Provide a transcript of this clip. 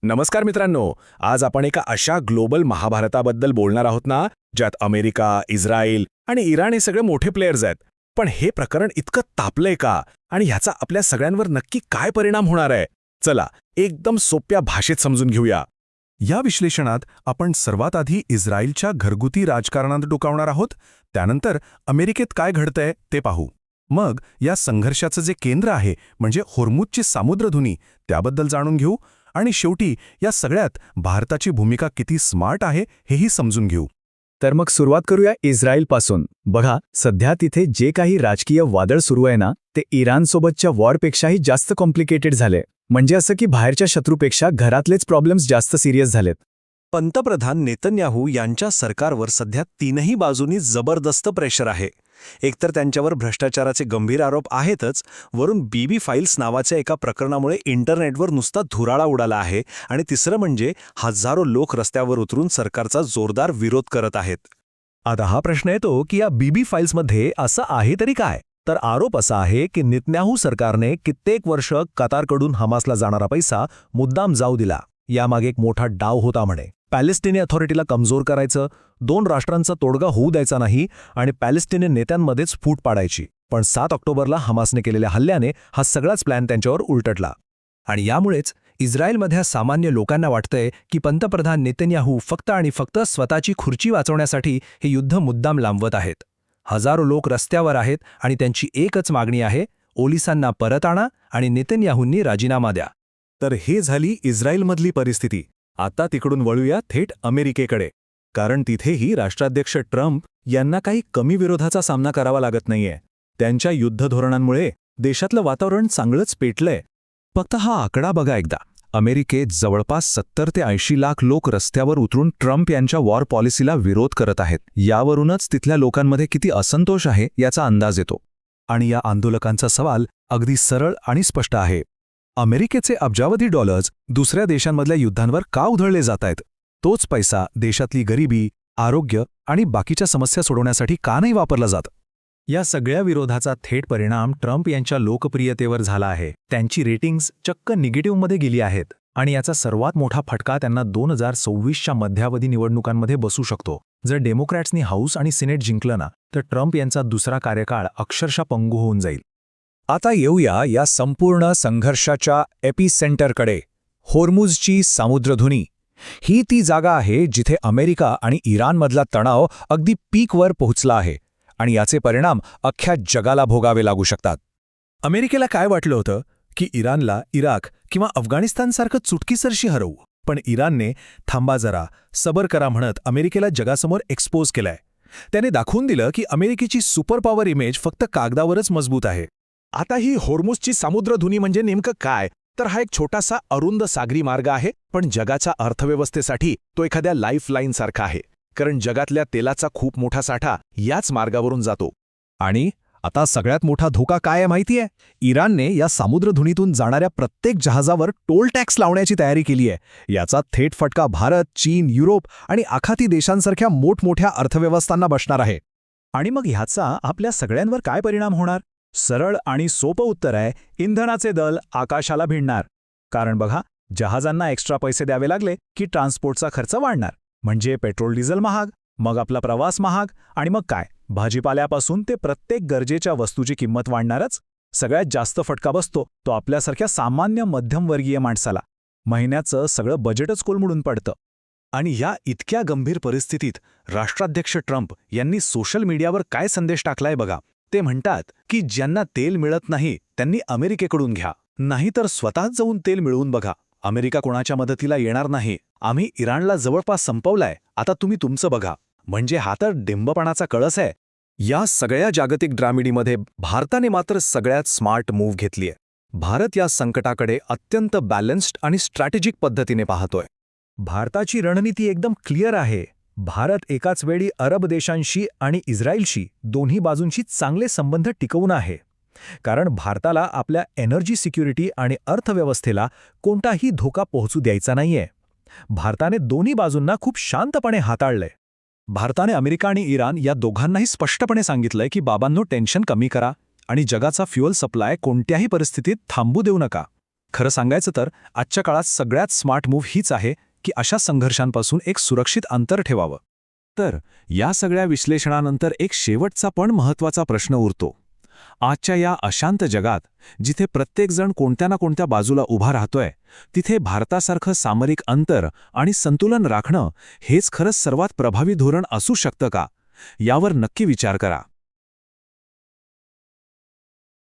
नमस्कार मित्रांनो. आज आपण एका अशा ग्लोबल महाभारताबद्दल बोलणार आहोत ना, ज्यात अमेरिका, इस्रायल आणि इराण हे सगळे मोठे प्लेयर्स आहेत. पण हे प्रकरण इतकं तापलंय का आणि ह्याचा आपल्या सगळ्यांवर नक्की काय परिणाम होणार आहे? चला, एकदम सोप्या भाषेत समजून घेऊया. या विश्लेषणात आपण सर्वात आधी इस्रायलच्या घरगुती राजकारणात डोकावणार आहोत, त्यानंतर अमेरिकेत काय घडतंय ते पाहू. मग या संघर्षाचं जे केंद्र आहे म्हणजे होर्मुझची सामुद्रधुनी त्याबद्दल जाणून घेऊ आणि शेवटी या सगळ्यात भारताची भूमिका किती स्मार्ट आहे हेही समजून घेऊ. तर मग सुरुवात करूया इस्रायलपासून. बघा, सध्या तिथे जे काही राजकीय वादळ सुरू आहे ना, ते इराणसोबतच्या वॉरपेक्षाही जास्त कॉम्प्लिकेटेड झाले. म्हणजे असं की बाहेरच्या शत्रूपेक्षा घरातलेच प्रॉब्लेम्स जास्त सिरियस झालेत. पंतप्रधान नेतन्याहू यांच्या सरकारवर सध्या तीनही बाजूंनी जबरदस्त प्रेशर आहे. एकतर त्यांच्यावर भ्रष्टाचाराचे गंभीर आरोप आहेतच, वरून बीबी फाईल्स नावाच्या एका प्रकरणामुळे इंटरनेटवर नुसता धुराळा उडाला आहे, आणि तिसरं म्हणजे हजारो लोक रस्त्यावर उतरून सरकारचा जोरदार विरोध करत आहेत. आता हा प्रश्न येतो की या बीबी फाईल्समध्ये असं आहे तरी काय? तर आरोप असा आहे की नेतन्याहू सरकारने कित्येक वर्ष कतारकडून हमासला जाणारा पैसा मुद्दाम जाऊ दिला. यामागे एक मोठा डाव होता म्हणे. पॅलेस्टिनी अथॉरिटीला कमजोर करायचं, दोन राष्ट्रांचा तोडगा होऊ द्यायचा नाही आणि पॅलेस्टिनी नेत्यांमध्येच फूट पाडायची. पण 7 ऑक्टोबरला हमासने केलेल्या हल्ल्याने हा सगळाच प्लॅन त्यांच्यावर उलटला. आणि यामुळेच इस्रायलमधल्या सामान्य लोकांना वाटतंय की पंतप्रधान नेतन्याहू फक्त आणि फक्त स्वतःची खुर्ची वाचवण्यासाठी हे युद्ध मुद्दाम लांबवत आहेत. हजारो लोक रस्त्यावर आहेत आणि त्यांची एकच मागणी आहे, ओलिसांना परत आणा आणि नेतन्याहूंनी राजीनामा द्या. तर हे झाली इस्रायलमधली परिस्थिती. आता तिकडून वळूया थेट अमेरिकेकडे, कारण तिथेही राष्ट्राध्यक्ष ट्रम्प यांना काही कमी विरोधाचा सामना करावा लागत नाहीये. त्यांच्या युद्ध धोरणांमुळे देशातलं वातावरण चांगलंच पेटलंय. फक्त हा आकडा बघा एकदा. अमेरिकेत जवळपास 70 ते 80 लाख लोक रस्त्यावर उतरून ट्रम्प यांच्या वॉर पॉलिसीला विरोध करत आहेत. यावरूनच तिथल्या लोकांमध्ये किती असंतोष आहे याचा अंदाज येतो. आणि या आंदोलकांचा सवाल अगदी सरळ आणि स्पष्ट आहे. अमेरिकेचे अब्जावधी डॉलर्स दुसऱ्या देशांमधल्या युद्धांवर का उधळले जात आहेत? तोच पैसा देशातली गरिबी, आरोग्य आणि बाकीच्या समस्या सोडवण्यासाठी का नाही वापरला जात? या सगळ्या विरोधाचा थेट परिणाम ट्रम्प यांच्या लोकप्रियतेवर झाला आहे. त्यांची रेटिंग्स चक्क निगेटिव्हमध्ये गेली आहेत. आणि याचा सर्वात मोठा फटका त्यांना 2026च्या मध्यावधी निवडणुकांमध्ये बसू शकतो. जर डेमोक्रॅट्सनी हाऊस आणि सिनेट जिंकलं ना, तर ट्रम्प यांचा दुसरा कार्यकाळ अक्षरशः पंगू होऊन जाईल. आता येऊया या संपूर्ण संघर्षाच्या एपिसेंटरकडे. होर्मुझची सामुद्रधुनी ही ती जागा आहे जिथे अमेरिका आणि इराणमधला तणाव अगदी पीकवर पोहोचला आहे आणि याचे परिणाम अख्ख्या जगाला भोगावे लागू शकतात. अमेरिकेला काय वाटलं होतं की इराणला इराक किंवा अफगाणिस्तानसारखं चुटकीसरशी हरवू, पण इराणने थांबा जरा, सबर करा म्हणत अमेरिकेला जगासमोर एक्सपोज केलंय. त्याने दाखवून दिलं की अमेरिकेची सुपर पॉवर इमेज फक्त कागदावरच मजबूत आहे. आता ही होर्मुझची सामुद्रधुनी म्हणजे नेमकं काय? तर हा एक छोटासा अरुंद सागरी मार्ग आहे, पण जगाच्या अर्थव्यवस्थेसाठी तो एखाद्या लाईफलाईन सारखा आहे. कारण जगातल्या तेलाचा खूप मोठा साठा याच मार्गावरून जातो. आणि आता सगळ्यात मोठा धोका काय आहे माहितीये? इराणने या सामुद्रधुनीतून जाणाऱ्या प्रत्येक जहाजावर टोल टॅक्स लावण्याची तयारी केली आहे. याचा थेट फटका भारत, चीन, युरोप आणि आखाती देशांसारख्या मोठमोठ्या अर्थव्यवस्थांना बसणार आहे. आणि मग ह्याचा आपल्या सगळ्यांवर काय परिणाम होणार? सरळ आणि सोपं उत्तर आहे, इंधनाचे दर आकाशाला भिडणार. कारण बघा, जहाजांना एक्स्ट्रा पैसे द्यावे लागले की ट्रान्सपोर्टचा खर्च वाढणार. म्हणजे पेट्रोल डिझेल महाग, मग आपला प्रवास महाग, आणि मग काय, भाजीपाल्यापासून ते प्रत्येक गरजेच्या वस्तूची किंमत वाढणारच. सगळ्यात जास्त फटका बसतो तो आपल्यासारख्या सामान्य मध्यमवर्गीय माणसाला. महिन्याचं सगळं बजेटच कोलमडून पडतं. आणि या इतक्या गंभीर परिस्थितीत राष्ट्राध्यक्ष ट्रम्प यांनी सोशल मीडियावर काय संदेश टाकलाय बघा. ते म्हणतात की ज्यांना तेल मिळत नाही त्यांनी अमेरिकेकडून घ्या, नाहीतर स्वतःच जाऊन तेल मिळवून बघा. अमेरिका कोणाच्या मदतीला येणार नाही. आम्ही इराणला जवळपास संपवलाय, आता तुम्ही तुमचं बघा. म्हणजे हा तर डिंबपणाचा कळस आहे. या सगळ्या जागतिक ड्रामेडीमध्ये भारताने मात्र सगळ्यात स्मार्ट मूव्ह घेतलीय. भारत या संकटाकडे अत्यंत बॅलन्स्ड आणि स्ट्रॅटेजिक पद्धतीने पाहतोय. भारताची रणनीती एकदम क्लिअर आहे. भारत एकाच वेळी अरब देशांशी आणि इस्रायलशी दोन्ही बाजूंशी चांगले संबंध टिकवून आहे. कारण भारताला आपल्या एनर्जी सिक्युरिटी आणि अर्थव्यवस्थेला कोणताही धोका पोहोचू द्यायचा नाहीये. भारताने दोन्ही बाजूंना खूप शांतपणे हाताळलंय. भारताने अमेरिका आणि इराण या दोघांनाही स्पष्टपणे सांगितलंय की बाबांनो, टेन्शन कमी करा आणि जगाचा फ्युएल सप्लाय कोणत्याही परिस्थितीत थांबू देऊ नका. खरं सांगायचं तर आजच्या काळात सगळ्यात स्मार्ट मूव्ह हीच आहे की अशा संघर्षांपासून एक सुरक्षित अंतर ठेवावं. तर या सगळ्या विश्लेषणानंतर एक शेवटचा पण महत्त्वाचा प्रश्न उरतो. आजच्या या अशांत जगात जिथे प्रत्येकजण कोणत्या ना कोणत्या बाजूला उभा राहतोय, तिथे भारतासारखं सामरिक अंतर आणि संतुलन राखणं हेच खरंच सर्वात प्रभावी धोरण असू शकतं का? यावर नक्की विचार करा.